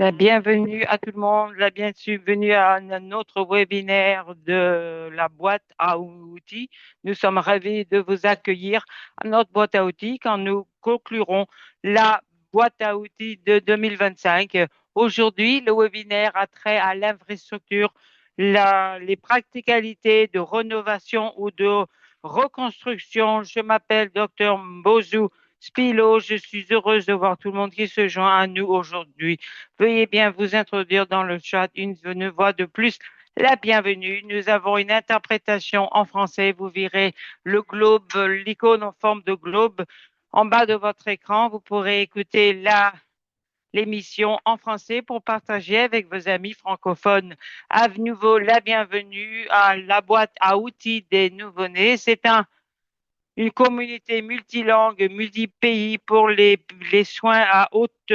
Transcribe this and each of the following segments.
La bienvenue à tout le monde, la bienvenue à un autre webinaire de la boîte à outils. Nous sommes ravis de vous accueillir à notre boîte à outils quand nous conclurons la boîte à outils de 2025. Aujourd'hui, le webinaire a trait à l'infrastructure, les practicalités de rénovation ou de reconstruction. Je m'appelle Dr Mbozou Spilo. Je suis heureuse de voir tout le monde qui se joint à nous aujourd'hui. Veuillez bien vous introduire dans le chat une voix de plus. La bienvenue. Nous avons une interprétation en français. Vous verrez le globe, l'icône en forme de globe en bas de votre écran. Vous pourrez écouter l'émission en français pour partager avec vos amis francophones. À nouveau, la bienvenue à la boîte à outils des nouveau-nés. C'est une communauté multilangue, multi-pays pour les soins à haute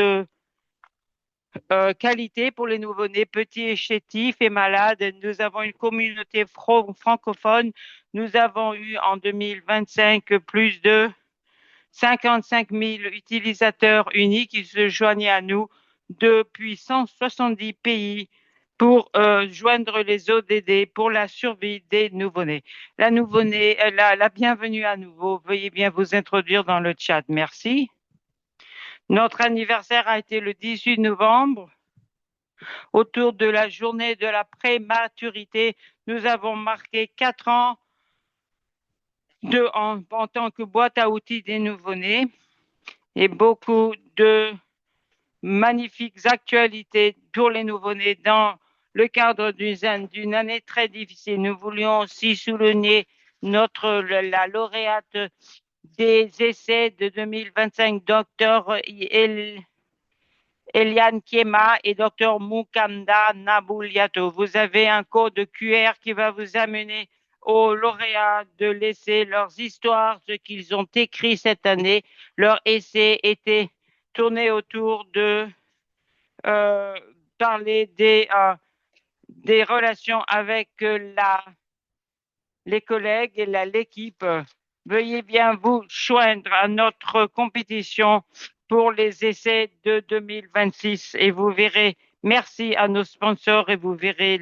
qualité pour les nouveau-nés petits et chétifs et malades. Nous avons une communauté francophone. Nous avons eu en 2025 plus de 55 000 utilisateurs uniques qui se joignaient à nous depuis 170 pays pour joindre les ODD pour la survie des nouveau-nés. La nouveau-née, la bienvenue à nouveau. Veuillez bien vous introduire dans le chat. Merci. Notre anniversaire a été le 18 novembre. Autour de la journée de la prématurité, nous avons marqué 4 ans en tant que boîte à outils des nouveau-nés et beaucoup de magnifiques actualités pour les nouveau-nés dans le cadre d'une année très difficile. Nous voulions aussi souligner la lauréate des essais de 2025, Dr. Eliane Kiema et Dr. Mukanda Nabouliato. Vous avez un code QR qui va vous amener aux lauréats de laisser leurs histoires, ce qu'ils ont écrit cette année. Leur essai était tourné autour de euh, parler des relations avec les collègues et l'équipe. Veuillez bien vous joindre à notre compétition pour les essais de 2026 et vous verrez, merci à nos sponsors et vous verrez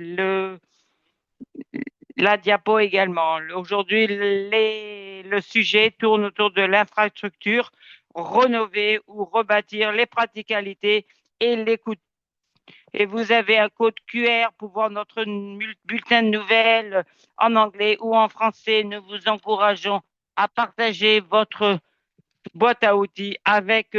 la diapo également. Aujourd'hui, le sujet tourne autour de l'infrastructure, rénover ou rebâtir les practicalités et l'écoute. Et vous avez un code QR pour voir notre bulletin de nouvelles en anglais ou en français. Nous vous encourageons à partager votre boîte à outils avec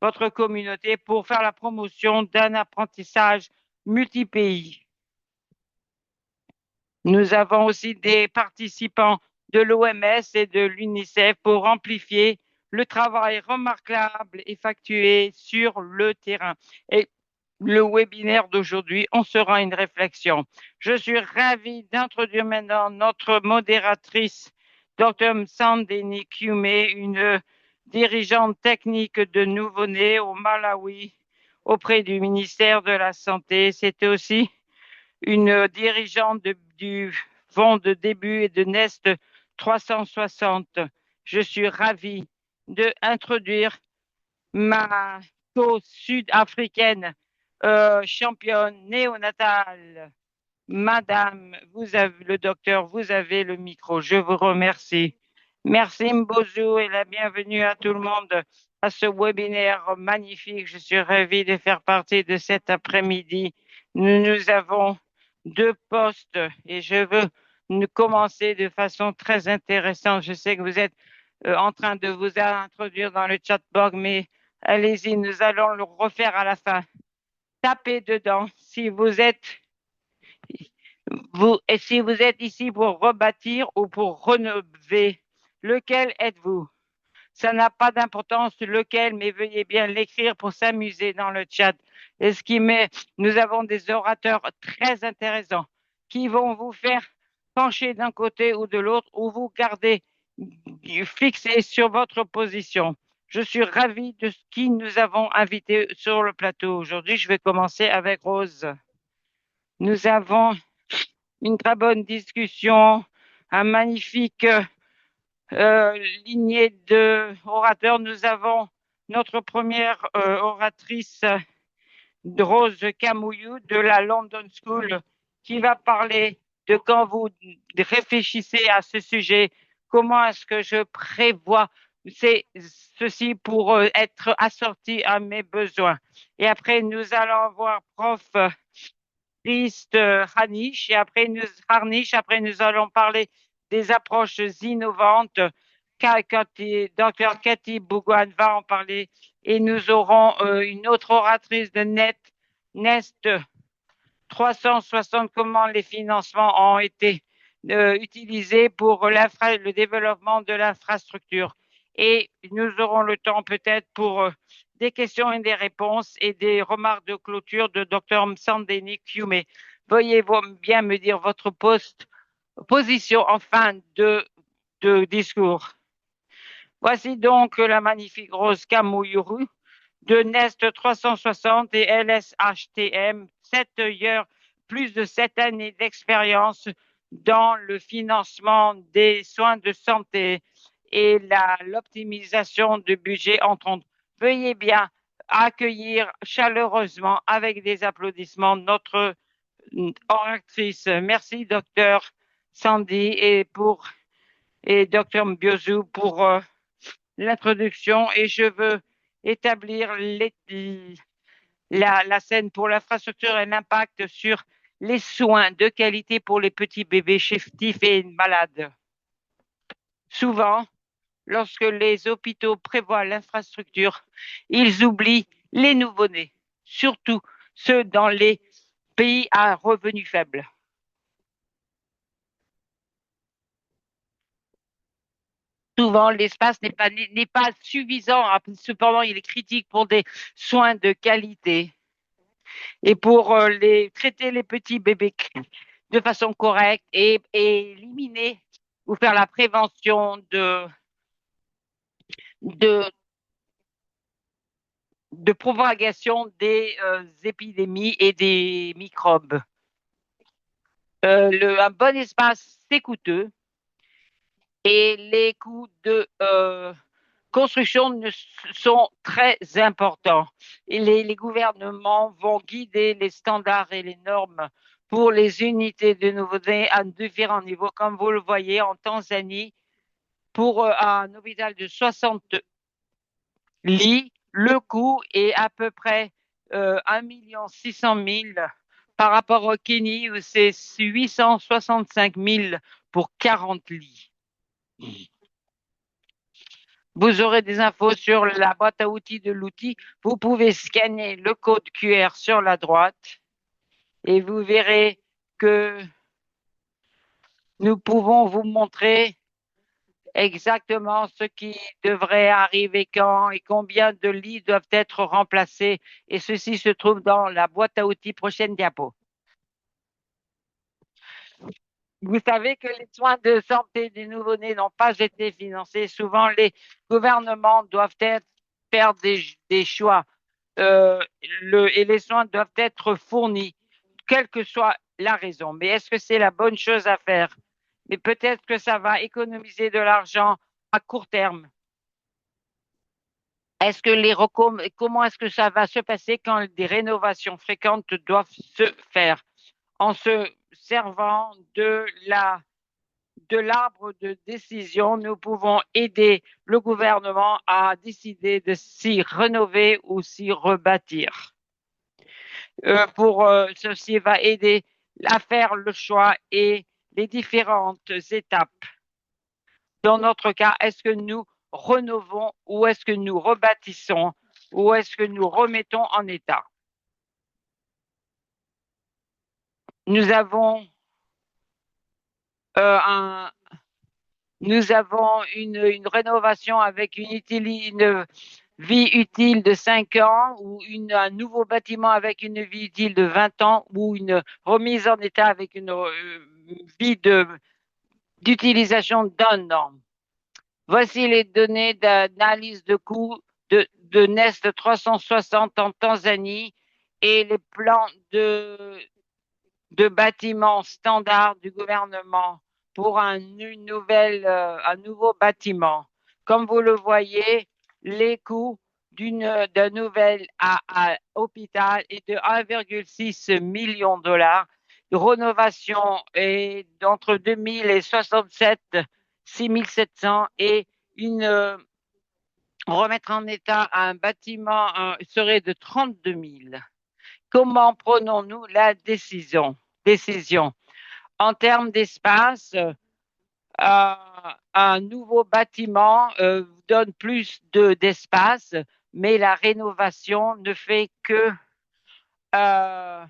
votre communauté pour faire la promotion d'un apprentissage multi-pays. Nous avons aussi des participants de l'OMS et de l'UNICEF pour amplifier le travail remarquable effectué sur le terrain. Et le webinaire d'aujourd'hui, on sera une réflexion. Je suis ravie d'introduire maintenant notre modératrice, Dr. Sandini Kume, une dirigeante technique de nouveau-nés au Malawi auprès du ministère de la Santé. C'était aussi une dirigeante du fonds de début et de Nest 360. Je suis ravie d'introduire ma co-sud-africaine championne néonatale. Madame, vous avez le docteur, vous avez le micro. Je vous remercie. Merci Mbozo et la bienvenue à tout le monde à ce webinaire magnifique. Je suis ravie de faire partie de cet après-midi. Nous avons 2 postes et je veux commencer de façon très intéressante. Je sais que vous êtes en train de vous introduire dans le chat box, mais allez-y, nous allons le refaire à la fin. Tapez dedans si vous êtes et si vous êtes ici pour rebâtir ou pour rénover. Lequel êtes-vous? Ça n'a pas d'importance lequel, mais veuillez bien l'écrire pour s'amuser dans le chat. Et ce qui met, nous avons des orateurs très intéressants qui vont vous faire pencher d'un côté ou de l'autre ou vous garder fixé sur votre position. Je suis ravie de ce qui nous avons invité sur le plateau aujourd'hui. Je vais commencer avec Rose. Nous avons une très bonne discussion, un magnifique lignée d'orateurs. Nous avons notre première oratrice de Rose Camouillou de la London School qui va parler de quand vous réfléchissez à ce sujet, comment est-ce que je prévois ceci pour être assorti à mes besoins. Et après, nous allons voir prof Christ Harnish après nous allons parler des approches innovantes. Dr. Cathy Bougouane va en parler et nous aurons une autre oratrice de Nest 360, comment les financements ont été utilisés pour le développement de l'infrastructure. Et nous aurons le temps peut-être pour des questions et des réponses et des remarques de clôture de Dr. Msandeni Kiume. Veuillez-vous bien me dire votre position en fin de discours. Voici donc la magnifique Rose Kamuyuru de Nest 360 et LSHTM, plus de 7 années d'expérience dans le financement des soins de santé et l'optimisation du budget entre autres. Veuillez bien accueillir chaleureusement avec des applaudissements notre oratrice. Merci, docteur Sandy et docteur Mbiozu pour l'introduction et je veux établir la scène pour l'infrastructure et l'impact sur les soins de qualité pour les petits bébés chétifs et malades. Souvent, lorsque les hôpitaux prévoient l'infrastructure, ils oublient les nouveau-nés, surtout ceux dans les pays à revenus faibles. Souvent, l'espace n'est pas suffisant. Cependant, il est critique pour des soins de qualité et pour traiter les petits bébés de façon correcte et éliminer ou faire la prévention de, de propagation des épidémies et des microbes. Un bon espace, c'est coûteux et les coûts de construction sont très importants. Et les gouvernements vont guider les standards et les normes pour les unités de nouveau-nés à différents niveaux. Comme vous le voyez, en Tanzanie, pour un hôpital de 60 lits, le coût est à peu près 1,6 million par rapport au Kenya où c'est 865 000 pour 40 lits. Vous aurez des infos sur la boîte à outils de l'outil. Vous pouvez scanner le code QR sur la droite et vous verrez que nous pouvons vous montrer exactement ce qui devrait arriver quand et combien de lits doivent être remplacés. Et ceci se trouve dans la boîte à outils prochaine diapo. Vous savez que les soins de santé des nouveau-nés n'ont pas été financés. Souvent, les gouvernements doivent faire des choix et les soins doivent être fournis, quelle que soit la raison. Mais est-ce que c'est la bonne chose à faire? Mais peut-être que ça va économiser de l'argent à court terme. Comment est-ce que ça va se passer quand des rénovations fréquentes doivent se faire en se servant de l'arbre de décision, nous pouvons aider le gouvernement à décider de s'y rénover ou s'y rebâtir. Ceci va aider à faire le choix et les différentes étapes. Dans notre cas, est-ce que nous rénovons ou est-ce que nous rebâtissons ou est-ce que nous remettons en état? Nous avons un Nous avons une rénovation avec une vie utile de 5 ans ou un nouveau bâtiment avec une vie utile de 20 ans ou une remise en état avec une vie d'utilisation d'un an. Voici les données d'analyse de coûts de Nest 360 en Tanzanie et les plans de bâtiments standards du gouvernement pour un nouveau bâtiment. Comme vous le voyez, les coûts d'un nouvel à hôpital est de 1,6 million de dollars. Rénovation est d'entre 2000 et 67, 6700 et une remettre en état un bâtiment serait de 32 000. Comment prenons-nous la décision? En termes d'espace, un nouveau bâtiment donne plus d'espace, mais la rénovation ne fait que euh,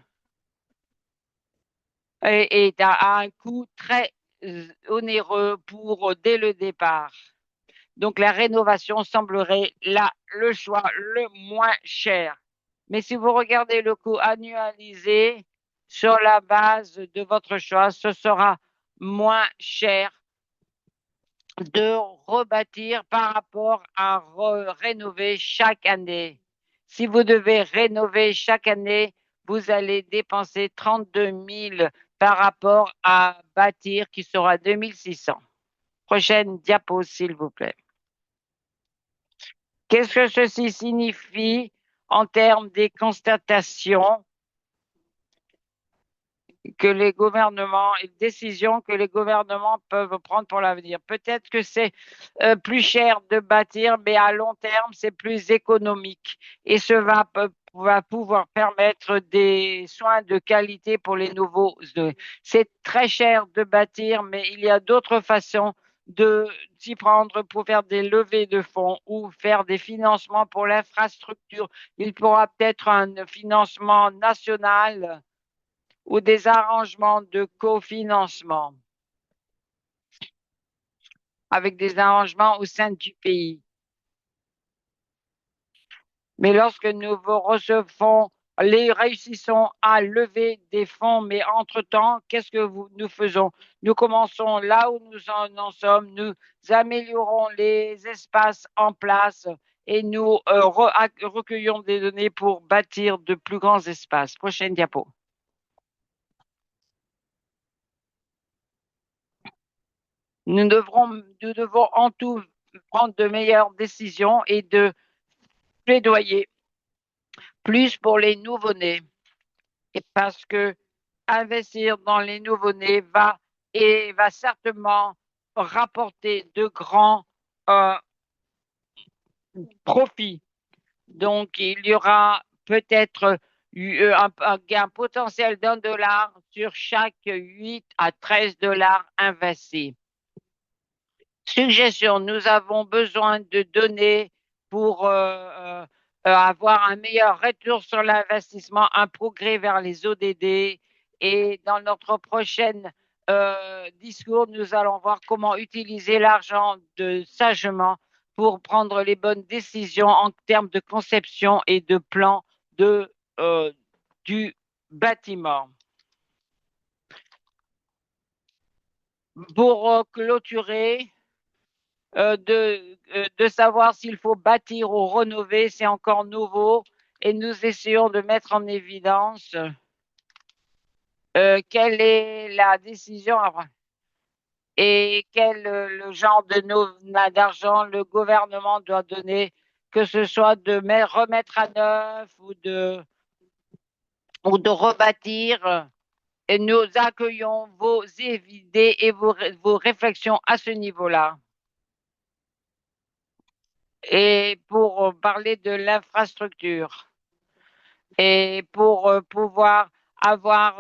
est à un coût très onéreux pour dès le départ. Donc la rénovation semblerait là le choix le moins cher. Mais si vous regardez le coût annualisé sur la base de votre choix, ce sera moins cher de rebâtir par rapport à rénover chaque année. Si vous devez rénover chaque année, vous allez dépenser 32 000 par rapport à bâtir qui sera 2600. Prochaine diapo, s'il vous plaît. Qu'est-ce que ceci signifie en termes des constatations que les gouvernements et décisions que les gouvernements peuvent prendre pour l'avenir? Peut-être que c'est plus cher de bâtir, mais à long terme, c'est plus économique et va pouvoir permettre des soins de qualité pour les nouveaux. C'est très cher de bâtir, mais il y a d'autres façons de s'y prendre pour faire des levées de fonds ou faire des financements pour l'infrastructure. Il pourra peut-être un financement national ou des arrangements de cofinancement avec des arrangements au sein du pays. Mais lorsque nous recevons, les réussissons à lever des fonds, mais entre-temps, qu'est-ce que nous faisons? Nous commençons là où nous en sommes, nous améliorons les espaces en place et nous recueillons des données pour bâtir de plus grands espaces. Prochaine diapo. Nous devons en tout prendre de meilleures décisions et de plaidoyer plus pour les nouveau-nés. Et parce que investir dans les nouveau-nés va certainement rapporter de grands euh, profits. Donc, il y aura peut-être un gain potentiel d'1 dollar sur chaque 8 à 13 dollars investis. Suggestion, nous avons besoin de données pour avoir un meilleur retour sur l'investissement, un progrès vers les ODD. Et dans notre prochain discours, nous allons voir comment utiliser l'argent sagement pour prendre les bonnes décisions en termes de conception et de plan euh, du bâtiment. Pour clôturer, de savoir s'il faut bâtir ou rénover, c'est encore nouveau et nous essayons de mettre en évidence quelle est la décision et quel le genre d'argent le gouvernement doit donner, que ce soit de remettre à neuf ou de rebâtir. Et nous accueillons vos idées et vos réflexions à ce niveau-là. Et pour parler de l'infrastructure et pour pouvoir avoir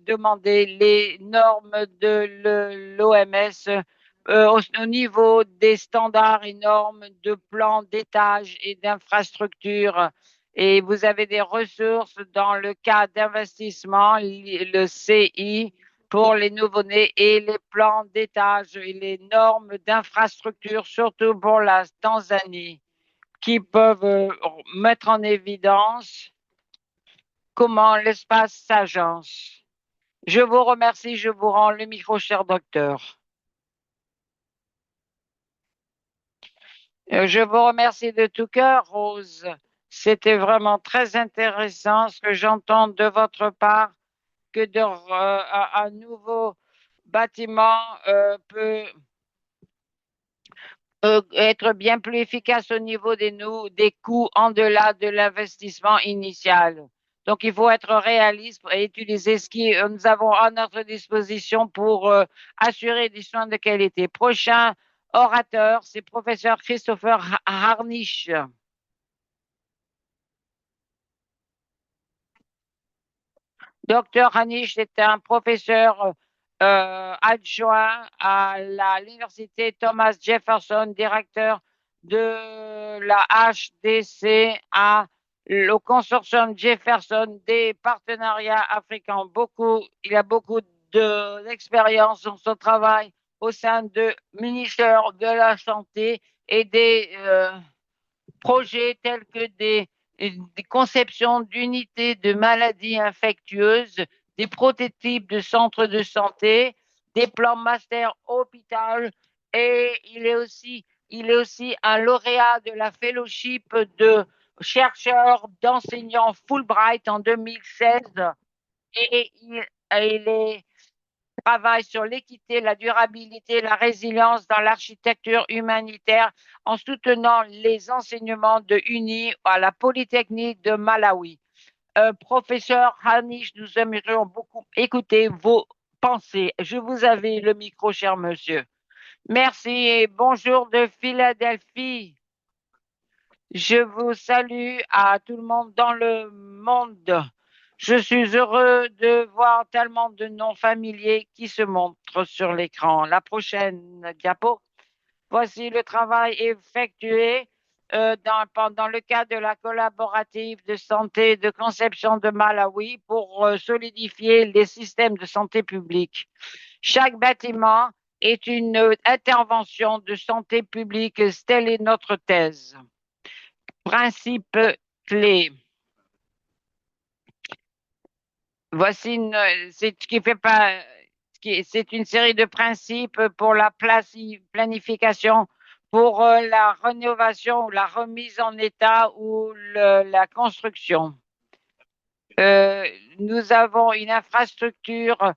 demandé les normes de l'OMS au niveau des standards et normes de plans d'étage et d'infrastructure. Et vous avez des ressources dans le cas d'investissement, le CI, pour les nouveau-nés et les plans d'étage et les normes d'infrastructure, surtout pour la Tanzanie, qui peuvent mettre en évidence comment l'espace s'agence. Je vous remercie, je vous rends le micro, cher docteur. Je vous remercie de tout cœur, Rose. C'était vraiment très intéressant ce que j'entends de votre part, que un nouveau bâtiment être bien plus efficace au niveau des coûts en delà de l'investissement initial. Donc, il faut être réaliste et utiliser ce que nous avons à notre disposition pour assurer des soins de qualité. Prochain orateur, c'est professeur Christopher Harnisch. Docteur Hanish est un professeur adjoint à l'université Thomas Jefferson, directeur de la HDC au consortium Jefferson des partenariats africains. Il a beaucoup d'expérience dans son travail au sein du ministère de la Santé et des projets tels que des conceptions d'unités de maladies infectieuses, des prototypes de centres de santé, des plans master hôpital et il est aussi un lauréat de la fellowship de chercheurs d'enseignants Fulbright en 2016 et il est travaille sur l'équité, la durabilité, la résilience dans l'architecture humanitaire en soutenant les enseignements de UNI à la Polytechnique de Malawi. Professeur Hanish, nous aimerions beaucoup écouter vos pensées. Je vous avais le micro, cher monsieur. Merci et bonjour de Philadelphie. Je vous salue à tout le monde dans le monde. Je suis heureux de voir tellement de noms familiers qui se montrent sur l'écran. La prochaine diapo. Voici le travail effectué pendant le cadre de la collaborative de santé de conception de Malawi pour solidifier les systèmes de santé publique. Chaque bâtiment est une intervention de santé publique. Telle est notre thèse. Principe clé. Voici c'est ce qui fait pas, c'est une série de principes pour la planification, pour la rénovation ou la remise en état ou la construction. Nous avons une infrastructure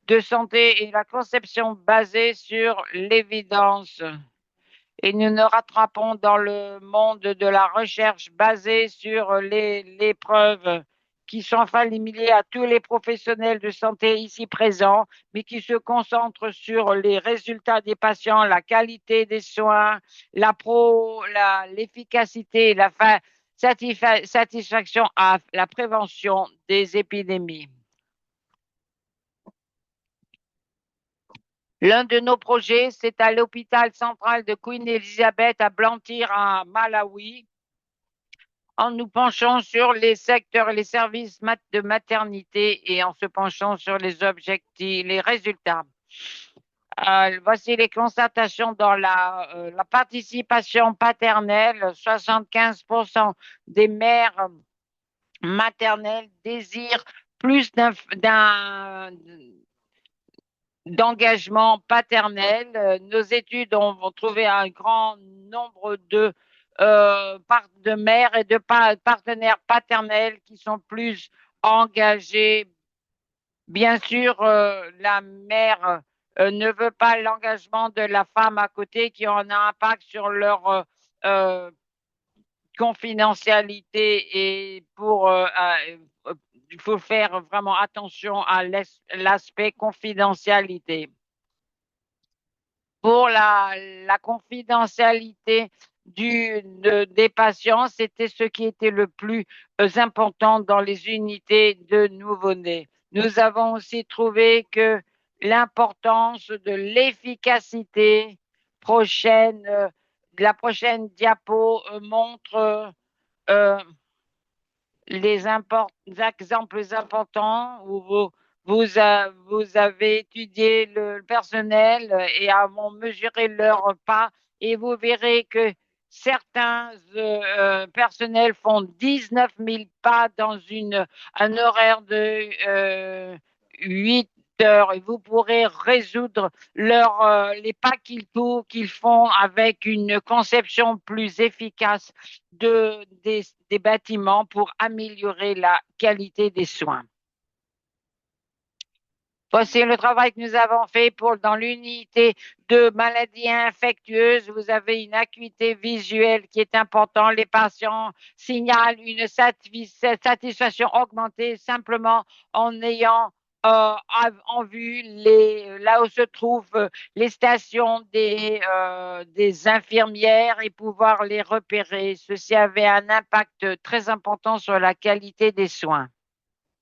de santé et la conception basée sur l'évidence. Et nous nous rattrapons dans le monde de la recherche basée sur les preuves qui sont familiers à tous les professionnels de santé ici présents, mais qui se concentrent sur les résultats des patients, la qualité des soins, l'efficacité, la satisfaction à la prévention des épidémies. L'un de nos projets, c'est à l'hôpital central de Queen Elizabeth à Blantyre, à Malawi, en nous penchant sur les secteurs et les services de maternité et en se penchant sur les objectifs, les résultats. Voici les constatations dans la participation paternelle. 75% des mères maternelles désirent plus d'engagement paternel. Nos études ont trouvé un grand nombre de mères et de partenaires paternels qui sont plus engagés. Bien sûr, la mère ne veut pas l'engagement de la femme à côté qui en a un impact sur leur confidentialité et il faut faire vraiment attention à l'aspect confidentialité. Pour la confidentialité des patients, c'était ce qui était le plus important dans les unités de nouveau-nés. Nous avons aussi trouvé que l'importance de l'efficacité la prochaine diapo montre euh, les exemples importants où vous avez étudié le personnel et avons mesuré leur pas et vous verrez que certains personnels font 19 000 pas dans un horaire de 8 heures et vous pourrez résoudre les pas qu'ils font avec une conception plus efficace des bâtiments pour améliorer la qualité des soins. Voici le travail que nous avons fait dans l'unité de maladies infectieuses. Vous avez une acuité visuelle qui est importante. Les patients signalent une satisfaction augmentée simplement en ayant en vue là où se trouvent les stations des infirmières et pouvoir les repérer. Ceci avait un impact très important sur la qualité des soins.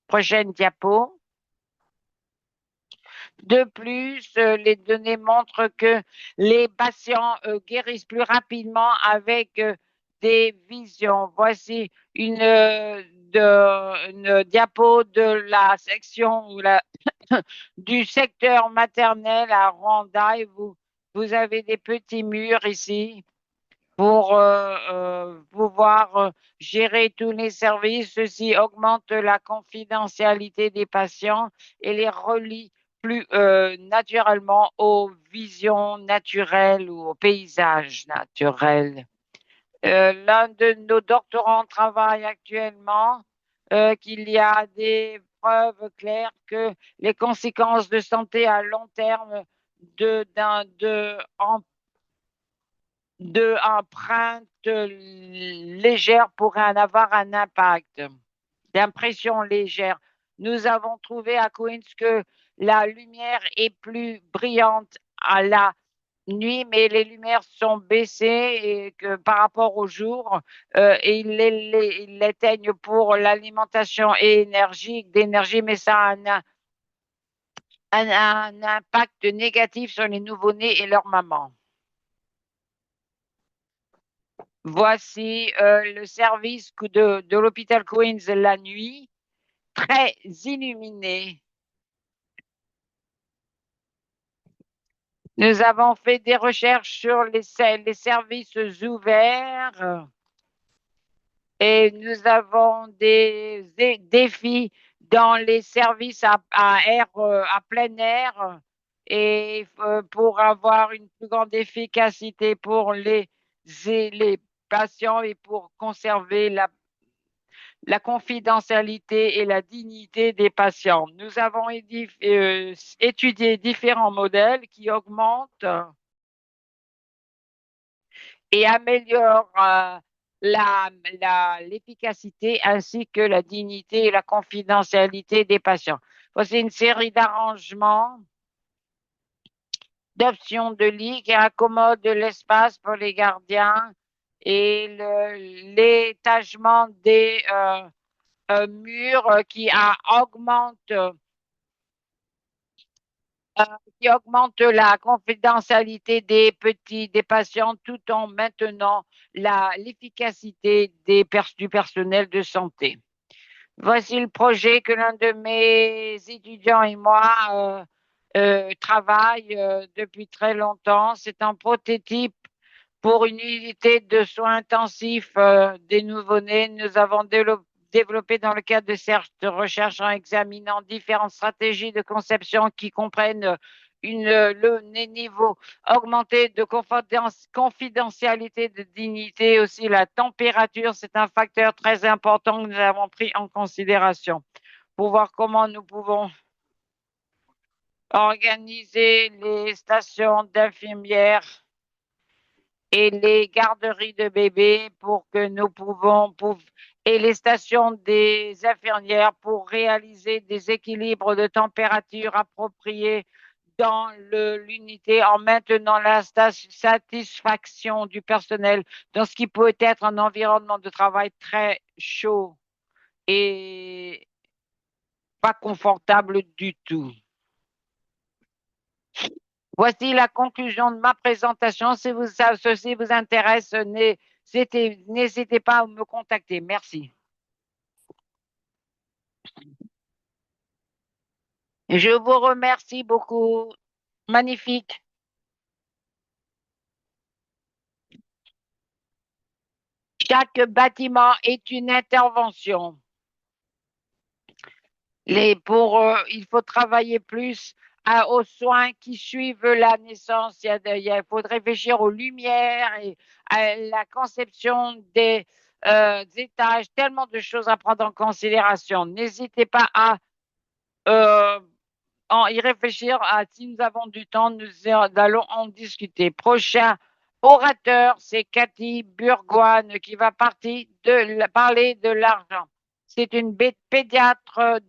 Prochaine diapo. De plus, les données montrent que les patients guérissent plus rapidement avec des visions. Voici une diapo de la section du secteur maternel à Rwanda et vous avez des petits murs ici pour pouvoir gérer tous les services. Ceci augmente la confidentialité des patients et les relie plus naturellement aux visions naturelles ou aux paysages naturels. L'un de nos doctorants travaille actuellement qu'il y a des preuves claires que les conséquences de santé à long terme en de empreintes légères pourraient en avoir un impact, d'impression légère. Nous avons trouvé à Queens que la lumière est plus brillante à la nuit, mais les lumières sont baissées et que par rapport au jour, et ils l'éteignent pour l'alimentation d'énergie, mais ça a un impact négatif sur les nouveau-nés et leurs mamans. Voici le service de l'hôpital Queens la nuit, très illuminé. Nous avons fait des recherches sur les services ouverts et nous avons des défis dans les services à plein air et pour avoir une plus grande efficacité pour les patients et pour conserver la confidentialité et la dignité des patients. Nous avons étudié différents modèles qui augmentent et améliorent l'efficacité ainsi que la dignité et la confidentialité des patients. Voici une série d'arrangements, d'options de lit qui accommodent l'espace pour les gardiens et l'étagement des murs qui augmente la confidentialité des patients tout en maintenant l'efficacité du personnel de santé. Voici le projet que l'un de mes étudiants et moi travaillent depuis très longtemps. C'est un prototype pour une unité de soins intensifs des nouveau-nés. Nous avons développé dans le cadre de recherche en examinant différentes stratégies de conception qui comprennent le niveau augmenté de confidentialité, de dignité, aussi la température. C'est un facteur très important que nous avons pris en considération pour voir comment nous pouvons organiser les stations d'infirmières et les garderies de bébés pour que et les stations des infirmières pour réaliser des équilibres de température appropriés dans l'unité en maintenant la satisfaction du personnel dans ce qui peut être un environnement de travail très chaud et pas confortable du tout. Voici la conclusion de ma présentation. Si ceci vous intéresse, n'hésitez pas à me contacter. Merci. Je vous remercie beaucoup. Magnifique. Chaque bâtiment est une intervention. Il faut travailler plus aux soins qui suivent la naissance. Il faut réfléchir aux lumières et à la conception des étages, tellement de choses à prendre en considération. N'hésitez pas à euh, y réfléchir. Si nous avons du temps, nous allons en discuter. Prochain orateur, c'est Cathy Burgoine qui va parler de l'argent. C'est une pédiatre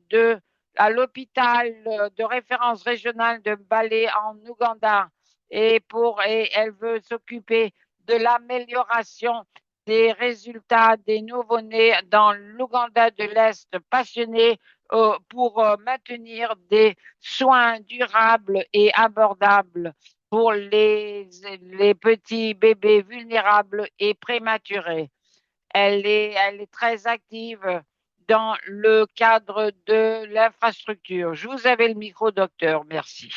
à l'hôpital de référence régionale de Mbale en Ouganda et elle veut s'occuper de l'amélioration des résultats des nouveau-nés dans l'Ouganda de l'Est, passionnée pour maintenir des soins durables et abordables pour les petits bébés vulnérables et prématurés. Elle est très active dans le cadre de l'infrastructure. Je vous avais le micro, docteur. Merci.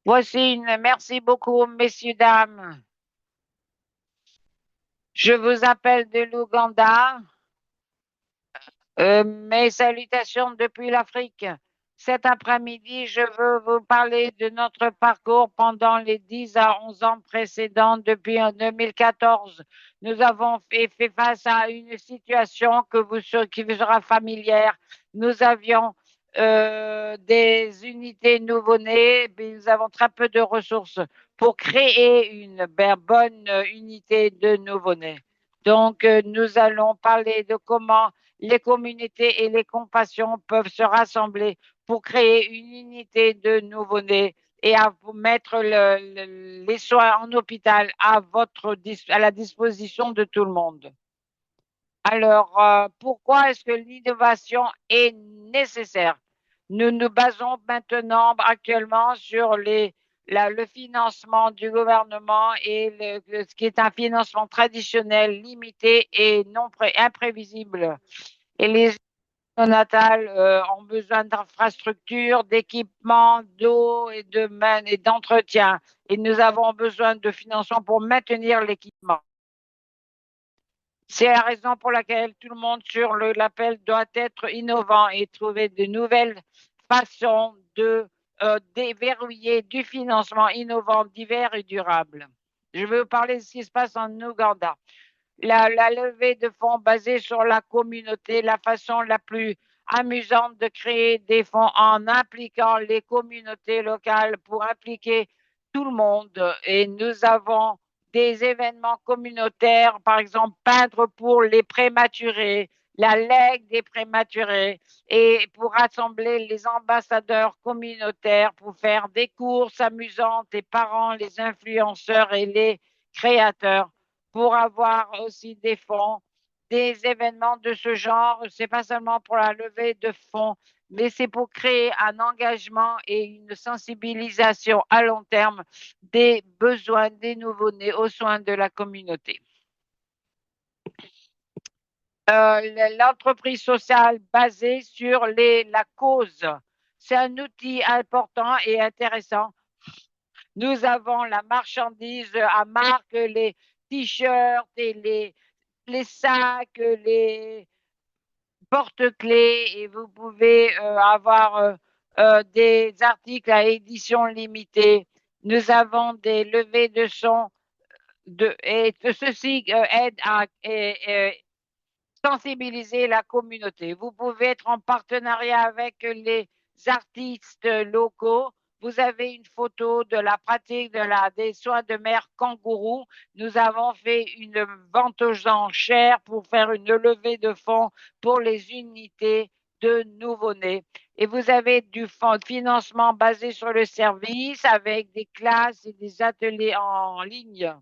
Merci beaucoup, messieurs, dames. Je vous appelle de l'Ouganda. Mes salutations depuis l'Afrique. Cet après-midi, je veux vous parler de notre parcours pendant les 10 à 11 ans précédents. Depuis 2014, nous avons fait face à une situation qui vous sera familière. Nous avions des unités nouveau-nés, mais nous avons très peu de ressources pour créer une bonne unité de nouveau-nés. Donc, nous allons parler de comment les communautés et les compassions peuvent se rassembler pour créer une unité de nouveau-nés et à vous mettre les soins en hôpital à la disposition de tout le monde. Alors, pourquoi est-ce que l'innovation est nécessaire? Nous nous basons maintenant actuellement sur le financement du gouvernement et ce qui est un financement traditionnel, limité et non imprévisible. Et les néonatales ont besoin d'infrastructures, d'équipements, d'eau et d'entretien. Et nous avons besoin de financement pour maintenir l'équipement. C'est la raison pour laquelle tout le monde sur l'appel doit être innovant et trouver de nouvelles façons de déverrouiller du financement innovant, divers et durable. Je veux vous parler de ce qui se passe en Ouganda. La levée de fonds basée sur la communauté, la façon la plus amusante de créer des fonds en impliquant les communautés locales pour impliquer tout le monde. Et nous avons des événements communautaires, par exemple peindre pour les prématurés, la Ligue des prématurés, et pour rassembler les ambassadeurs communautaires, pour faire des courses amusantes, les parents, les influenceurs et les créateurs pour avoir aussi des fonds, des événements de ce genre. C'est pas seulement pour la levée de fonds, mais c'est pour créer un engagement et une sensibilisation à long terme des besoins des nouveau-nés aux soins de la communauté. L'entreprise sociale basée sur la cause, c'est un outil important et intéressant. Nous avons la marchandise à marque, les t-shirts et les sacs, les porte-clés et vous pouvez avoir des articles à édition limitée. Nous avons des levées de son et ceci aide à sensibiliser la communauté. Vous pouvez être en partenariat avec les artistes locaux. Vous avez une photo de la pratique des soins de mère kangourou. Nous avons fait une vente aux enchères pour faire une levée de fonds pour les unités de nouveau-nés. Et vous avez du financement basé sur le service avec des classes et des ateliers en ligne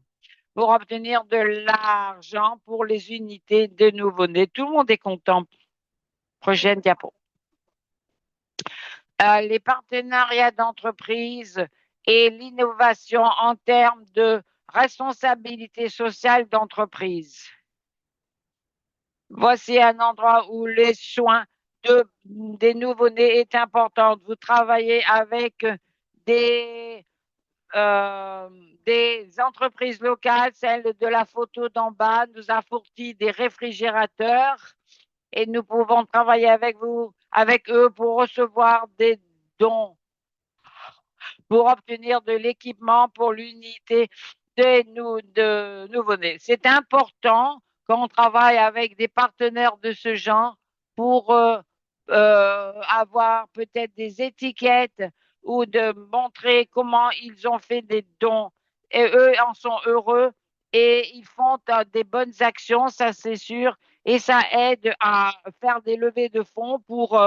pour obtenir de l'argent pour les unités de nouveau-nés. Tout le monde est content. Prochaine diapo. Les partenariats d'entreprise et l'innovation en termes de responsabilité sociale d'entreprise. Voici un endroit où les soins des nouveau-nés est important. Vous travaillez avec des entreprises locales, celle de la photo d'en bas, nous a fourni des réfrigérateurs et nous pouvons travailler avec eux pour recevoir des dons, pour obtenir de l'équipement pour l'unité de nouveau-nés. C'est important quand on travaille avec des partenaires de ce genre pour avoir peut-être des étiquettes ou de montrer comment ils ont fait des dons et eux en sont heureux et ils font des bonnes actions, ça c'est sûr, et ça aide à faire des levées de fonds pour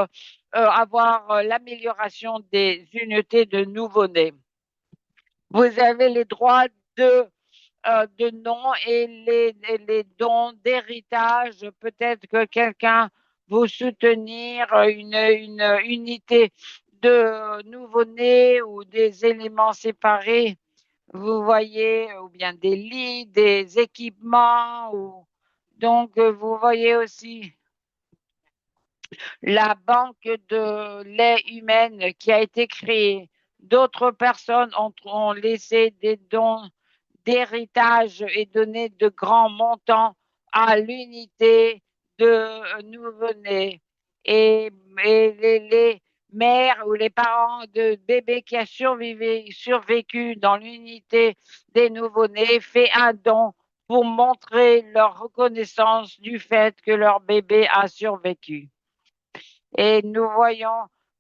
avoir l'amélioration des unités de nouveau-nés. Vous avez les droits de nom et les dons d'héritage. Peut-être que quelqu'un veut soutenir une unité de nouveau-nés ou des éléments séparés. Vous voyez, ou bien des lits, des équipements. Donc, vous voyez aussi la banque de lait humaine qui a été créée. D'autres personnes ont laissé des dons d'héritage et donné de grands montants à l'unité de nouveau-nés. Et les mères ou les parents de bébés qui a survécu dans l'unité des nouveau-nés fait un don pour montrer leur reconnaissance du fait que leur bébé a survécu. Et nous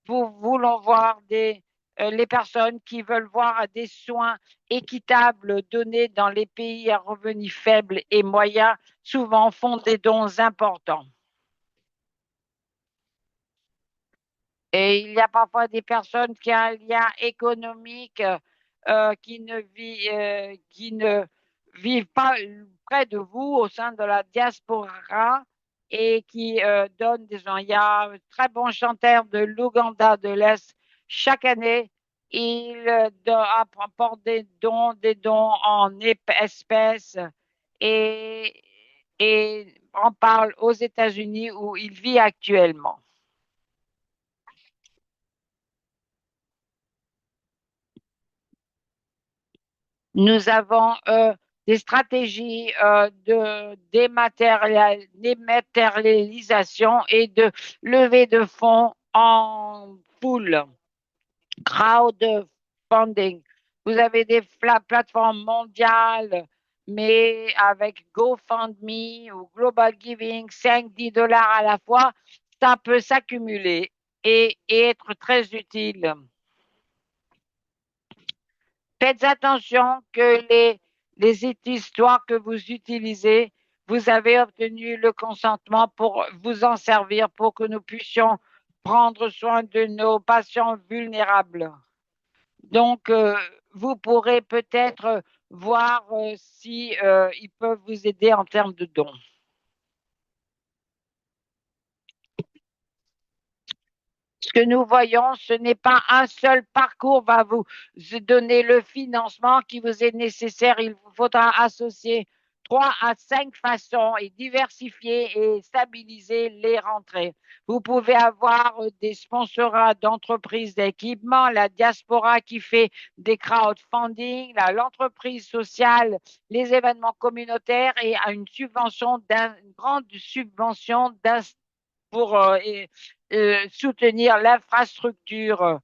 voulons voir les personnes qui veulent voir des soins équitables donnés dans les pays à revenus faibles et moyens, souvent font des dons importants. Et il y a parfois des personnes qui ont un lien économique qui ne vivent pas près de vous au sein de la diaspora et qui donnent des gens. Il y a un très bon chanteur de l'Ouganda de l'Est. Chaque année, il apporte des dons en espèces et, et en parle aux États-Unis où il vit actuellement. Nous avons des stratégies de dématérialisation et de levée de fonds en pool, crowdfunding. Vous avez des plateformes mondiales, mais avec GoFundMe ou Global Giving, 5-10 $ à la fois, ça peut s'accumuler et être très utile. Faites attention que les histoires que vous utilisez, vous avez obtenu le consentement pour vous en servir pour que nous puissions prendre soin de nos patients vulnérables. Donc, vous pourrez peut-être voir si ils peuvent vous aider en termes de dons. Ce que nous voyons, ce n'est pas un seul parcours va vous donner le financement qui vous est nécessaire. Il vous faudra associer 3 à 5 façons et diversifier et stabiliser les rentrées. Vous pouvez avoir des sponsorats d'entreprises d'équipement, la diaspora qui fait des crowdfunding, l'entreprise sociale, les événements communautaires et une subvention, une grande subvention pour soutenir l'infrastructure.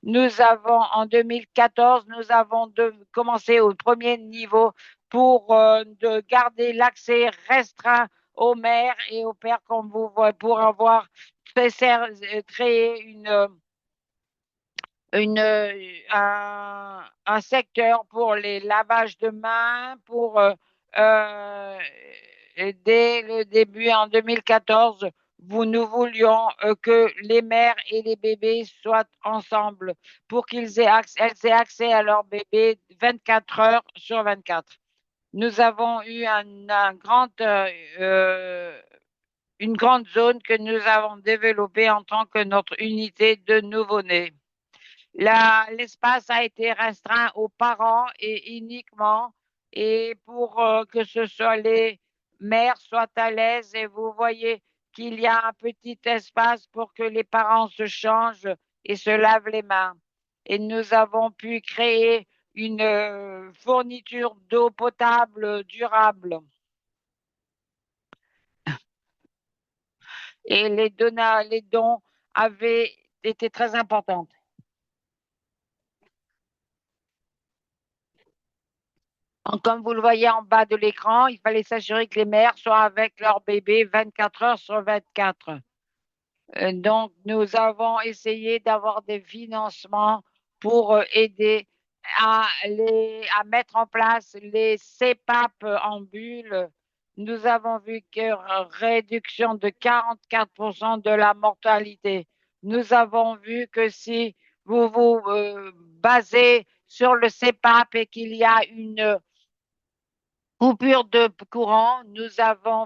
Nous avons, en 2014, nous avons commencé au premier niveau pour de garder l'accès restreint aux mères et aux pères comme vous voyez, pour avoir créé un secteur pour les lavages de mains, pour dès le début en 2014, nous voulions que les mères et les bébés soient ensemble pour elles aient accès à leur bébé 24 heures sur 24. Nous avons eu une grande zone que nous avons développée en tant que notre unité de nouveau-nés. L'espace a été restreint aux parents et uniquement et pour que ce soit les mères soient à l'aise et vous voyez qu'il y a un petit espace pour que les parents se changent et se lavent les mains. Et nous avons pu créer une fourniture d'eau potable durable. Et les dons avaient été très importants. Comme vous le voyez en bas de l'écran, il fallait s'assurer que les mères soient avec leur bébé 24 heures sur 24. Donc, nous avons essayé d'avoir des financements pour aider à mettre en place les CPAP en bulle. Nous avons vu que réduction de 44% de la mortalité. Nous avons vu que si vous vous basez sur le CPAP et qu'il y a une coupure de courant,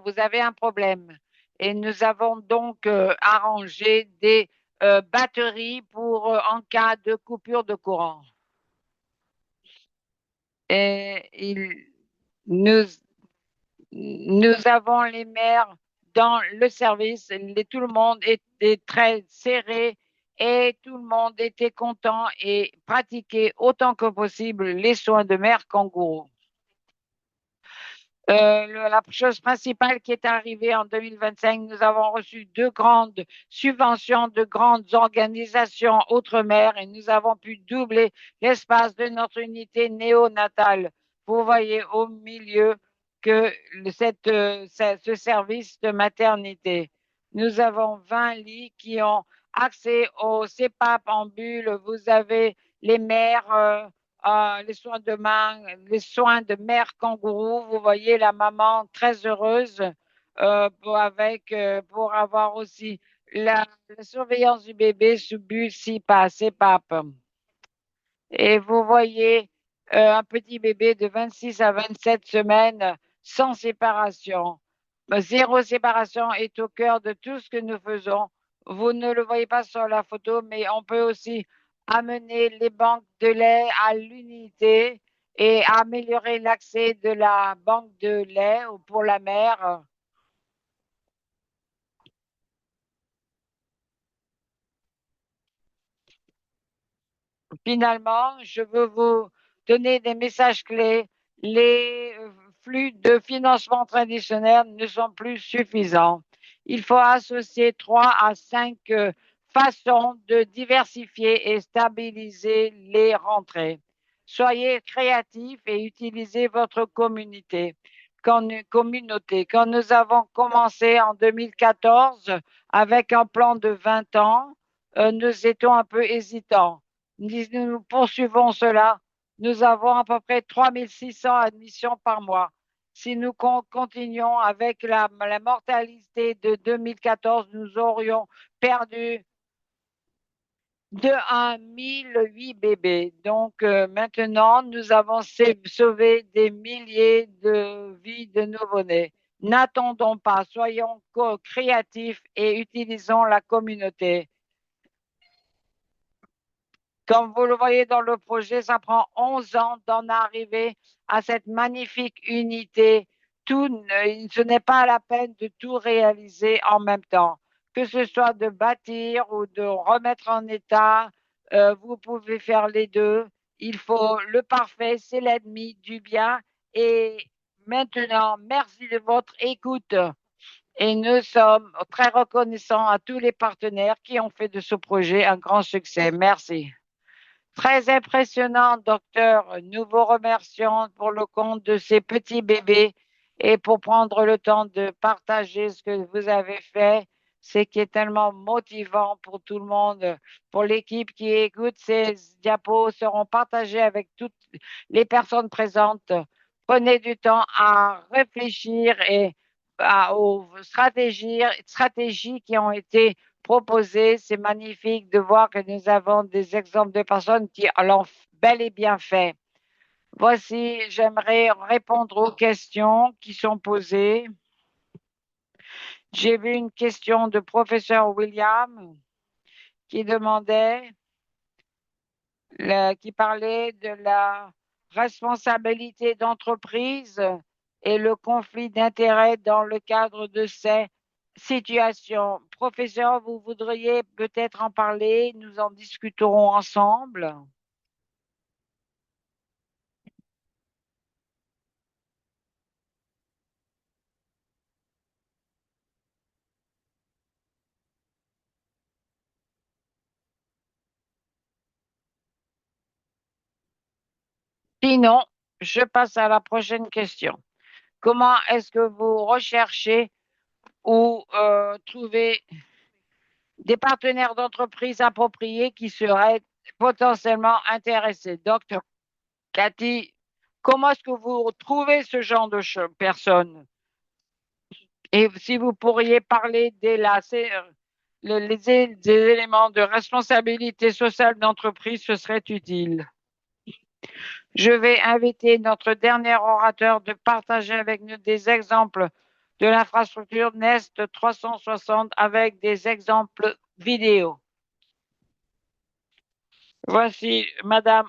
vous avez un problème. Et nous avons donc arrangé des batteries pour en cas de coupure de courant. Et nous, nous avons les maires dans le service. Tout le monde était très serré et tout le monde était content et pratiquait autant que possible les soins de mère kangourou. La chose principale qui est arrivée en 2025, nous avons reçu deux grandes subventions de grandes organisations outre-mer et nous avons pu doubler l'espace de notre unité néonatale. Vous voyez au milieu que ce service de maternité. Nous avons 20 lits qui ont accès au CPAP en bulle. Vous avez les mères les soins de main, les soins de mère kangourou. Vous voyez la maman très heureuse pour avoir aussi la surveillance du bébé sous bulle CPAP, CPAP. Et vous voyez un petit bébé de 26 à 27 semaines sans séparation. Zéro séparation est au cœur de tout ce que nous faisons. Vous ne le voyez pas sur la photo, mais on peut aussi amener les banques de lait à l'unité et améliorer l'accès de la banque de lait pour la mère. Finalement, je veux vous donner des messages clés. Les flux de financement traditionnels ne sont plus suffisants. Il faut associer 3 à 5 façons de diversifier et stabiliser les rentrées. Soyez créatifs et utilisez votre communauté. Quand nous avons commencé en 2014 avec un plan de 20 ans, nous étions un peu hésitants. Nous poursuivons cela. Nous avons à peu près 3600 admissions par mois. Si nous continuons avec la mortalité de 2014, nous aurions perdu de 1008 bébés. Donc maintenant, nous avons sauvé des milliers de vies de nouveau-nés. N'attendons pas, soyons créatifs et utilisons la communauté. Comme vous le voyez dans le projet, ça prend 11 ans d'en arriver à cette magnifique unité. Ce n'est pas la peine de tout réaliser en même temps. Que ce soit de bâtir ou de remettre en état, vous pouvez faire les deux. Il faut le parfait, c'est l'ennemi du bien. Et maintenant, merci de votre écoute. Et nous sommes très reconnaissants à tous les partenaires qui ont fait de ce projet un grand succès. Merci. Très impressionnant, docteur. Nous vous remercions pour le compte de ces petits bébés et pour prendre le temps de partager ce que vous avez fait. C'est qui est tellement motivant pour tout le monde. Pour l'équipe qui écoute, ces diapos seront partagés avec toutes les personnes présentes. Prenez du temps à réfléchir aux stratégies qui ont été proposé. C'est magnifique de voir que nous avons des exemples de personnes qui l'ont bel et bien fait. Voici, j'aimerais répondre aux questions qui sont posées. J'ai vu une question de professeur William qui demandait, qui parlait de la responsabilité d'entreprise et le conflit d'intérêts dans le cadre de ces situations. Professeur, vous voudriez peut-être en parler, nous en discuterons ensemble. Sinon, je passe à la prochaine question. Comment est-ce que vous recherchez ou trouvez des partenaires d'entreprise appropriés qui seraient potentiellement intéressés. Docteur Cathy, comment est-ce que vous trouvez ce genre de personnes? Et si vous pourriez parler des éléments de responsabilité sociale d'entreprise, ce serait utile. Je vais inviter notre dernier orateur de partager avec nous des exemples de l'infrastructure Nest 360 avec des exemples vidéo. Voici Madame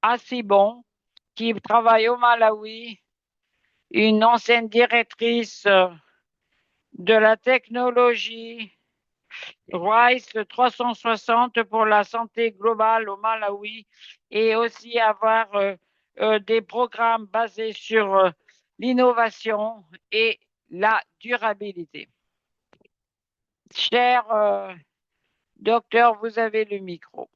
Assibon, qui travaille au Malawi, une ancienne directrice de la technologie RISE 360 pour la santé globale au Malawi et aussi avoir des programmes basés sur l'innovation et la durabilité. Cher docteur, vous avez le micro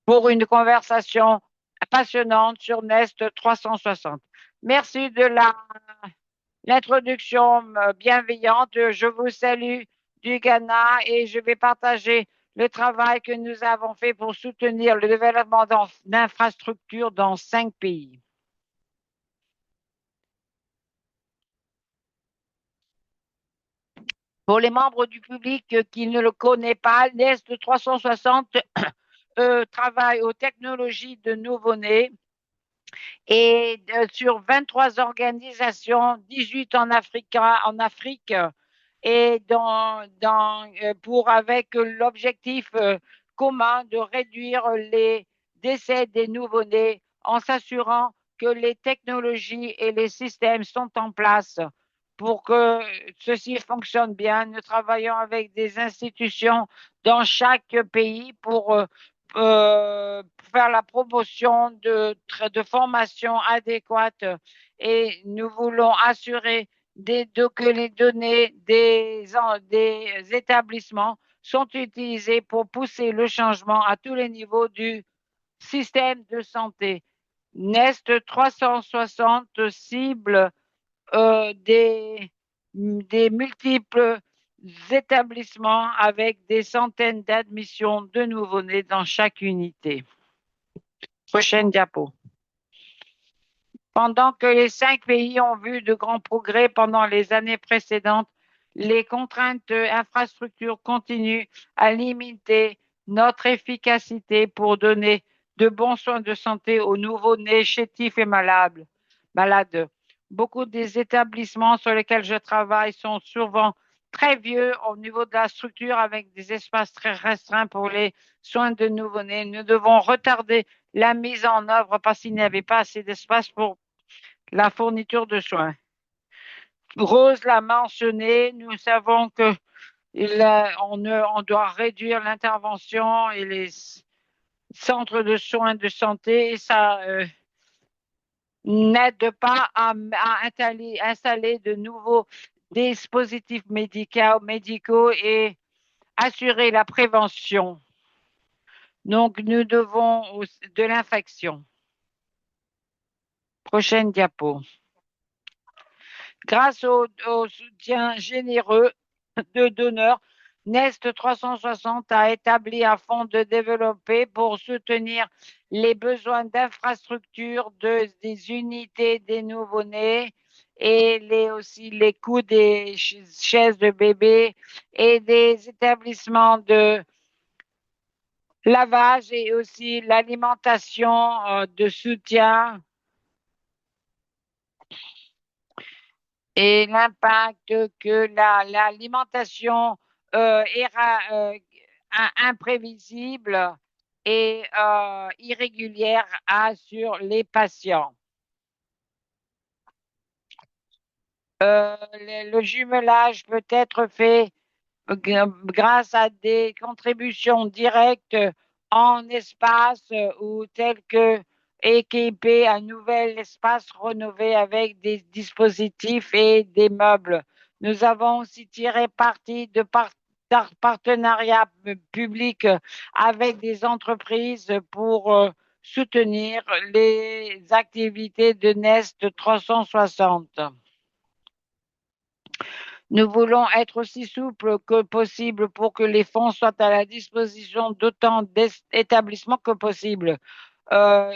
pour une conversation passionnante sur Nest 360. Merci de l'introduction bienveillante. Je vous salue du Ghana et je vais partager le travail que nous avons fait pour soutenir le développement d'infrastructures dans 5 pays. Pour les membres du public qui ne le connaissent pas, l'Est 360 travaille aux technologies de nouveau-nés et sur 23 organisations, 18 en Afrique et pour avec l'objectif commun de réduire les décès des nouveau-nés en s'assurant que les technologies et les systèmes sont en place pour que ceci fonctionne bien. Nous travaillons avec des institutions dans chaque pays pour faire la promotion de formations adéquates et nous voulons assurer que les données des établissements sont utilisées pour pousser le changement à tous les niveaux du système de santé. Nest 360 cible des multiples établissements avec des centaines d'admissions de nouveau-nés dans chaque unité. Prochaine diapo. Pendant que les 5 pays ont vu de grands progrès pendant les années précédentes, les contraintes infrastructures continuent à limiter notre efficacité pour donner de bons soins de santé aux nouveau-nés chétifs et malades. Beaucoup des établissements sur lesquels je travaille sont souvent très vieux au niveau de la structure avec des espaces très restreints pour les soins de nouveau-nés. Nous devons retarder la mise en œuvre parce qu'il n'y avait pas assez d'espace pour la fourniture de soins. Rose l'a mentionné, nous savons que on doit réduire l'intervention et les centres de soins de santé et ça n'aide pas à installer de nouveaux dispositifs médicaux et assurer la prévention. Donc, nous devons de l'infection. Prochaine diapo. Grâce au soutien généreux de donneurs, Nest 360 a établi un fonds de développé pour soutenir les besoins d'infrastructures des unités des nouveau-nés et aussi les coûts des chaises de bébé et des établissements de lavage et aussi l'alimentation de soutien et l'impact que l'alimentation est imprévisible et irrégulière a sur les patients. Le jumelage peut être fait grâce à des contributions directes en espace ou tel que équiper un nouvel espace rénové avec des dispositifs et des meubles. Nous avons aussi tiré parti de partenariats publics avec des entreprises pour soutenir les activités de Nest 360. Nous voulons être aussi souples que possible pour que les fonds soient à la disposition d'autant d'établissements que possible. Euh,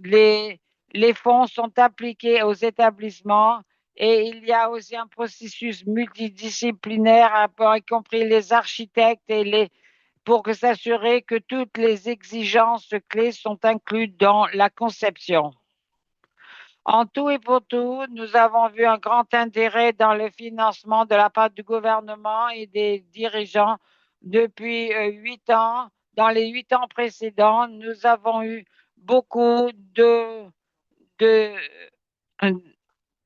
les, les fonds sont appliqués aux établissements et il y a aussi un processus multidisciplinaire, y compris les architectes pour que s'assurer que toutes les exigences clés sont incluses dans la conception. En tout et pour tout, nous avons vu un grand intérêt dans le financement de la part du gouvernement et des dirigeants depuis 8 ans. Dans les 8 ans précédents, nous avons eu beaucoup de,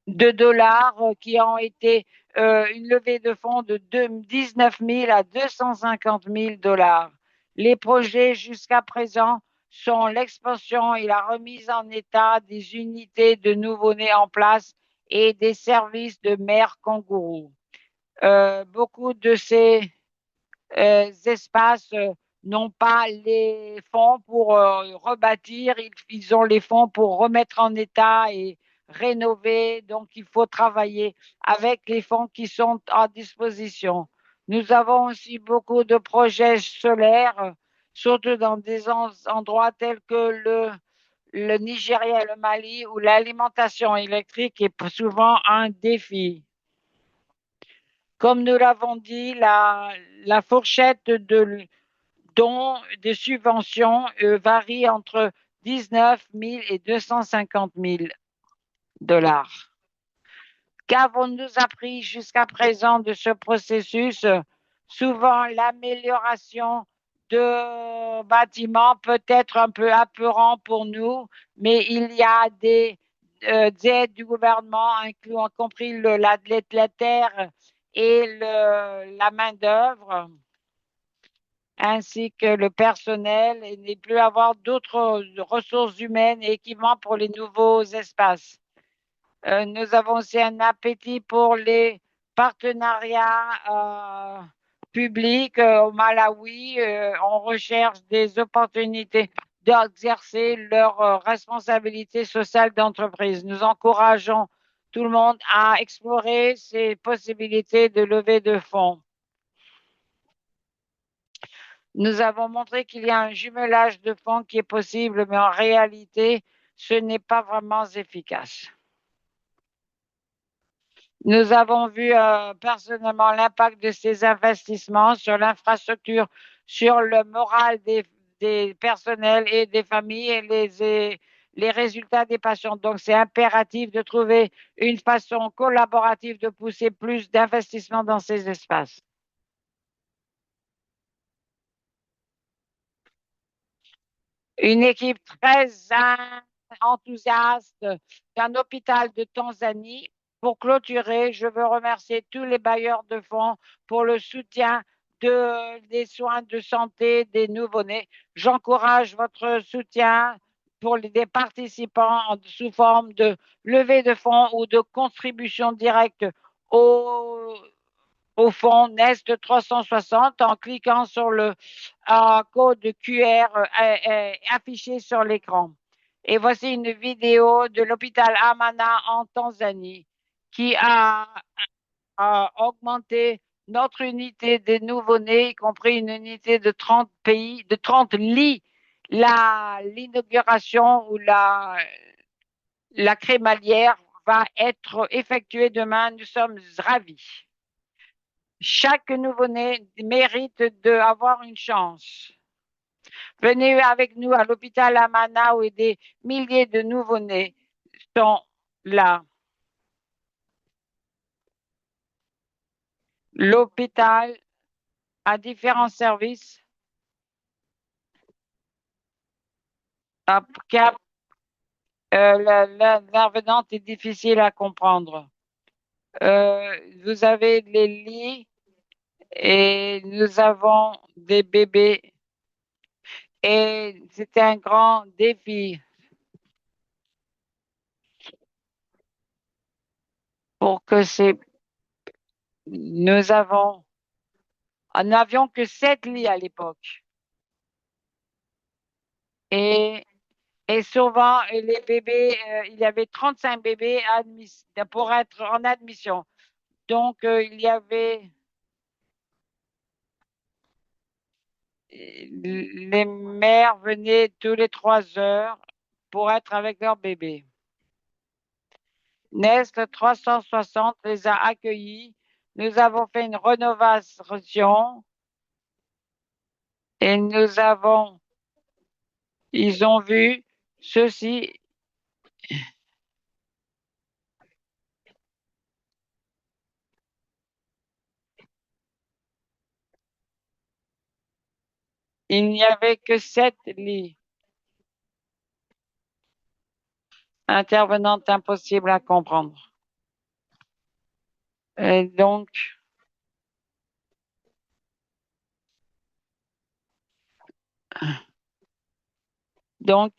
de dollars qui ont été une levée de fonds de 19 000 à 250 000 dollars. Les projets jusqu'à présent sont l'expansion et la remise en état des unités de nouveau-nés en place et des services de mères kangourous. Beaucoup de ces espaces n'ont pas les fonds pour rebâtir, ils ont les fonds pour remettre en état et rénover. Donc, il faut travailler avec les fonds qui sont à disposition. Nous avons aussi beaucoup de projets solaires, surtout dans des endroits tels que le Nigeria et le Mali, où l'alimentation électrique est souvent un défi. Comme nous l'avons dit, la fourchette de dont des subventions varient entre 19 000 et 250 000 dollars. Qu'avons-nous appris jusqu'à présent de ce processus? Souvent, l'amélioration de bâtiments peut être un peu apeurant pour nous, mais il y a des aides du gouvernement, incluant compris la terre et la main-d'œuvre ainsi que le personnel et ne plus avoir d'autres ressources humaines et équipements pour les nouveaux espaces. Nous avons aussi un appétit pour les partenariats publics au Malawi. On recherche des opportunités d'exercer leurs responsabilités sociales d'entreprise. Nous encourageons tout le monde à explorer ces possibilités de levée de fonds. Nous avons montré qu'il y a un jumelage de fonds qui est possible, mais en réalité, ce n'est pas vraiment efficace. Nous avons vu personnellement l'impact de ces investissements sur l'infrastructure, sur le moral des personnels et des familles les résultats des patients. Donc, c'est impératif de trouver une façon collaborative de pousser plus d'investissements dans ces espaces. Une équipe très enthousiaste d'un hôpital de Tanzanie. Pour clôturer, je veux remercier tous les bailleurs de fonds pour le soutien des soins de santé des nouveau-nés. J'encourage votre soutien pour des participants sous forme de levée de fonds ou de contribution directe au, au fonds Nest 360 en cliquant sur le code QR affiché sur l'écran. Et voici une vidéo de l'hôpital Amana en Tanzanie qui a augmenté notre unité des nouveau-nés, y compris une unité de 30 pays, de 30 lits. L'inauguration ou la crémaillère va être effectuée demain. Nous sommes ravis. Chaque nouveau-né mérite d'avoir une chance. Venez avec nous à l'hôpital Amana où des milliers de nouveau-nés sont là. L'hôpital a différents services. L'intervenante est difficile à comprendre. Vous avez les lits et nous avons des bébés et c'était un grand défi pour que nous n'avions que 7 lits à l'époque et et souvent les bébés, il y avait 35 bébés pour être en admission. Donc, il y avait les mères venaient tous les 3 heures pour être avec leur bébé. Nest 360 les a accueillis. Nous avons fait une rénovation et ils ont vu ceci. Il n'y avait que 7 lits. Intervenante impossible à comprendre. Et donc,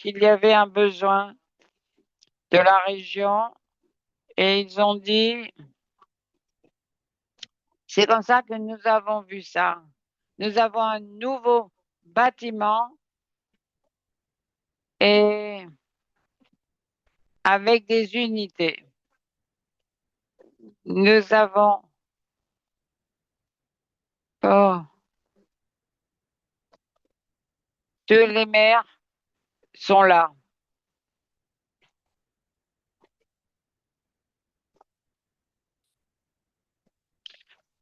il y avait un besoin de la région et ils ont dit, c'est comme ça que nous avons vu ça. Nous avons un nouveau bâtiment et avec des unités. Nous avons, oh, tous les maires sont là.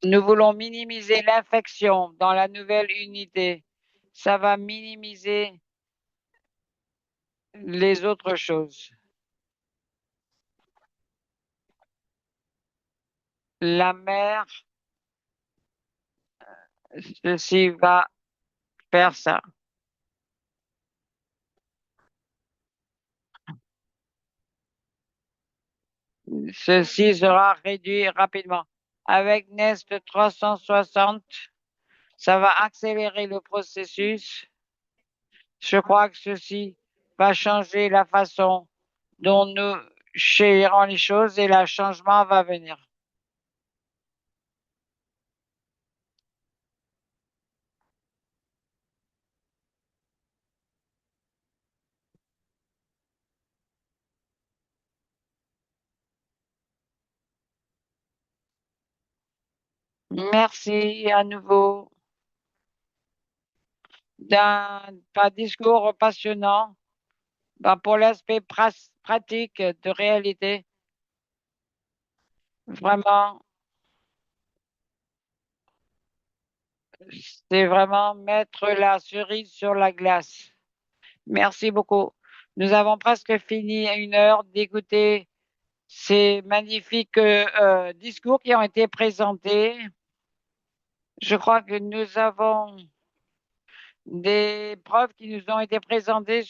Nous voulons minimiser l'infection dans la nouvelle unité. Ça va minimiser les autres choses. La mère, ceci va faire ça. Ceci sera réduit rapidement. Avec Nest 360, ça va accélérer le processus. Je crois que ceci va changer la façon dont nous gérons les choses et le changement va venir. Merci à nouveau d'un discours passionnant. Ben, pour l'aspect pratique de réalité, vraiment, c'est vraiment mettre la cerise sur la glace. Merci beaucoup. Nous avons presque fini 1 heure d'écouter ces magnifiques discours qui ont été présentés. Je crois que nous avons des preuves qui nous ont été présentées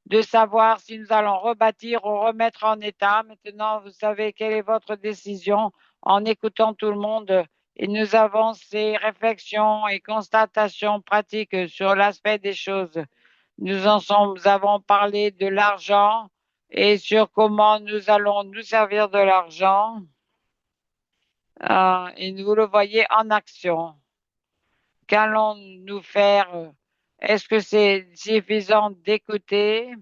de savoir si nous allons rebâtir ou remettre en état. Maintenant, vous savez quelle est votre décision en écoutant tout le monde. Et nous avons ces réflexions et constatations pratiques sur l'aspect des choses. Nous avons parlé de l'argent et sur comment nous allons nous servir de l'argent. Et vous le voyez en action. Qu'allons-nous faire? Est-ce que c'est suffisant d'écouter?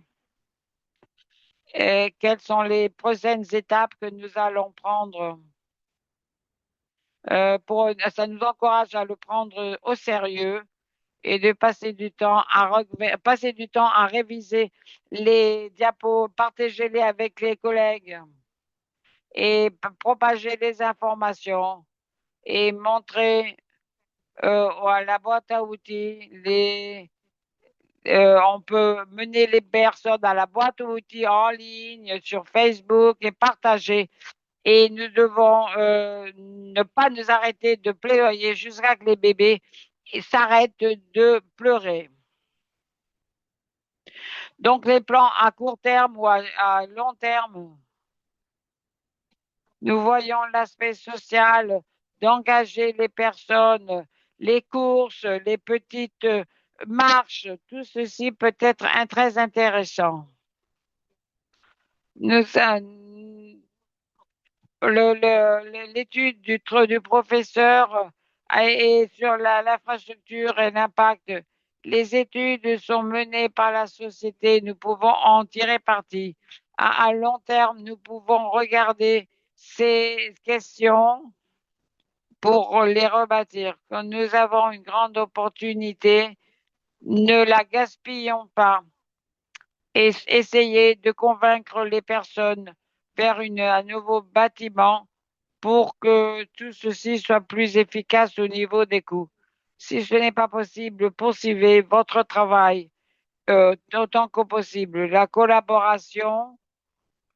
Et quelles sont les prochaines étapes que nous allons prendre? Ça nous encourage à le prendre au sérieux et de passer du temps à réviser les diapos, partager-les avec les collègues et propager les informations et montrer à la boîte à outils on peut mener les personnes à la boîte à outils en ligne sur Facebook et partager. Et nous devons ne pas nous arrêter de pleurer jusqu'à ce que les bébés s'arrêtent de pleurer. Donc les plans à court terme ou à long terme, nous voyons l'aspect social d'engager les personnes, les courses, les petites marches, tout ceci peut être très intéressant. Nous, l'étude du professeur est sur l'infrastructure et l'impact. Les études sont menées par la société, nous pouvons en tirer parti. À long terme, nous pouvons regarder ces questions pour les rebâtir. Quand nous avons une grande opportunité, ne la gaspillons pas et essayez de convaincre les personnes vers un nouveau bâtiment pour que tout ceci soit plus efficace au niveau des coûts. Si ce n'est pas possible, poursuivez votre travail autant que possible. La collaboration,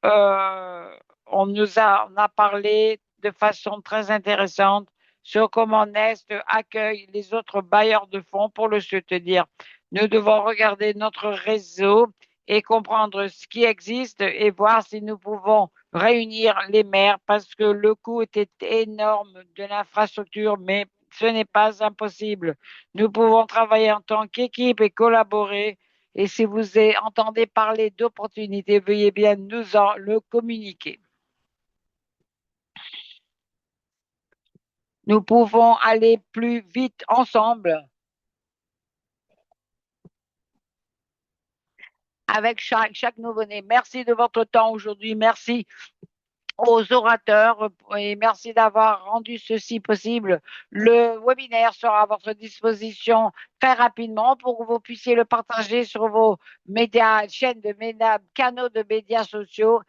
on a parlé de façon très intéressante sur comment Nest accueille les autres bailleurs de fonds pour le soutenir. Nous devons regarder notre réseau et comprendre ce qui existe et voir si nous pouvons réunir les maires parce que le coût était énorme de l'infrastructure, mais ce n'est pas impossible. Nous pouvons travailler en tant qu'équipe et collaborer et si vous entendez parler d'opportunités, veuillez bien nous en le communiquer. Nous pouvons aller plus vite ensemble avec chaque nouveau-né. Merci de votre temps aujourd'hui. Merci aux orateurs et merci d'avoir rendu ceci possible. Le webinaire sera à votre disposition très rapidement pour que vous puissiez le partager sur vos médias, chaînes de médias, canaux de médias sociaux.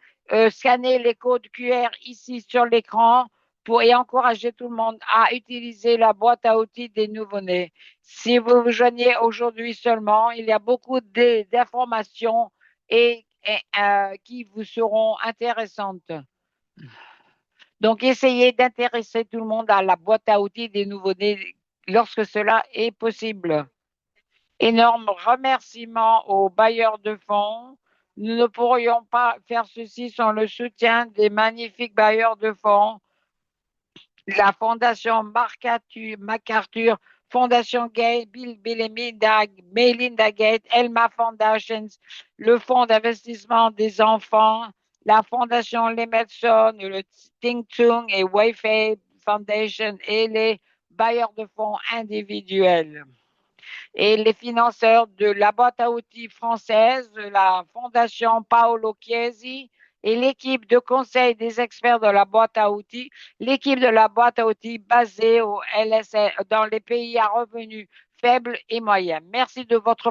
Scannez les codes QR ici sur l'écran pour et encourager tout le monde à utiliser la boîte à outils des nouveau-nés. Si vous vous joignez aujourd'hui seulement, il y a beaucoup d'informations qui vous seront intéressantes. Donc, essayez d'intéresser tout le monde à la boîte à outils des nouveau-nés lorsque cela est possible. Énorme remerciement aux bailleurs de fonds. Nous ne pourrions pas faire ceci sans le soutien des magnifiques bailleurs de fonds, la Fondation MacArthur, Fondation Gates, Bill et Melinda Gates, Elma Foundations, le Fonds d'investissement des enfants, la Fondation Lemelson, le Think Tung et Wayfair Foundation et les bailleurs de fonds individuels et les financeurs de la boîte à outils française, la Fondation Paolo Chiesi et l'équipe de conseil des experts de la boîte à outils, l'équipe de la boîte à outils basée au LSA dans les pays à revenus faibles et moyens. Merci de votre